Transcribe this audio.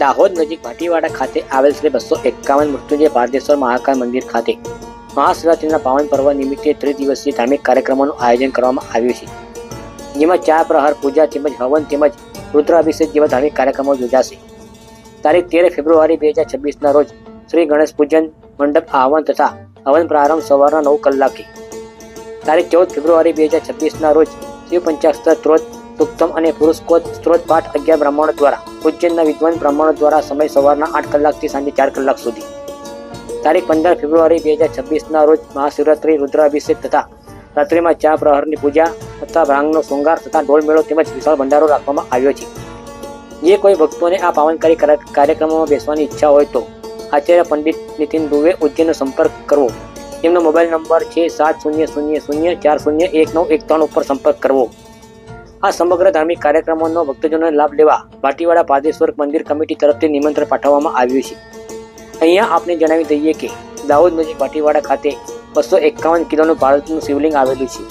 દાહોદ નજીક ભાટીવાડા ખાતે આવેલ શ્રી 251 મૃત્યુંજય ભારદેશ્વર મહાકાલ મંદિર ખાતે મહાશિવરાત્રિના પાવન પર્વ નિમિત્તે ત્રિદિવસીય ધાર્મિક કાર્યક્રમોનું આયોજન કરવામાં આવ્યું છે, જેમાં 4 પ્રહર પૂજા તેમજ હવન તેમજ રુદ્રાભિષેક જેવા ધાર્મિક કાર્યક્રમો યોજાશે। તારીખ 13 ફેબ્રુઆરી 2026ના રોજ શ્રી ગણેશ પૂજન મંડપ આહવન તથા હવન પ્રારંભ સવારના 9 કલાકે। તારીખ 14 ફેબ્રુઆરી 2026ના રોજ શિવ પંચાક્ષર સ્ત્રોત સુક્તમ અને પુરુષકોટ સ્ત્રોત પાઠ 11 બ્રાહ્મણો દ્વારા ઉજ્જૈનના વિદ્વાન બ્રાહ્મણો દ્વારા સમય સવારના 8 કલાકથી સાંજે 4 કલાક સુધી। તારીખ 15 ફેબ્રુઆરી 2026ના રોજ મહાશિવરાત્રિ રુદ્રાભિષેક તથા રાત્રિમાં 4 પ્રહરની પૂજા તથા ભાંગનો શૃંગાર તથા ઢોલ મેળો તેમજ વિશાળ ભંડારો રાખવામાં આવ્યો છે। જે કોઈ ભક્તોને આ પાવનકારી કાર્યક્રમોમાં બેસવાની ઈચ્છા હોય તો આચાર્ય પંડિત નીતિન દુબે ઉજ્જૈનનો સંપર્ક કરવો। તેમનો મોબાઈલ નંબર છે 7000401913 ઉપર સંપર્ક કરવો। આ સમગ્ર ધાર્મિક કાર્યક્રમોનો ભક્તજનોને લાભ લેવા ભાટીવાડા ભારદેશ્વર મંદિર કમિટી તરફથી નિમંત્રણ પાઠવવામાં આવ્યું છે। અહીંયા આપને જણાવી દઈએ કે દાહોદ નજીક ભાટીવાડા ખાતે 251 કિલોનું ભારતનું શિવલિંગ આવેલું છે।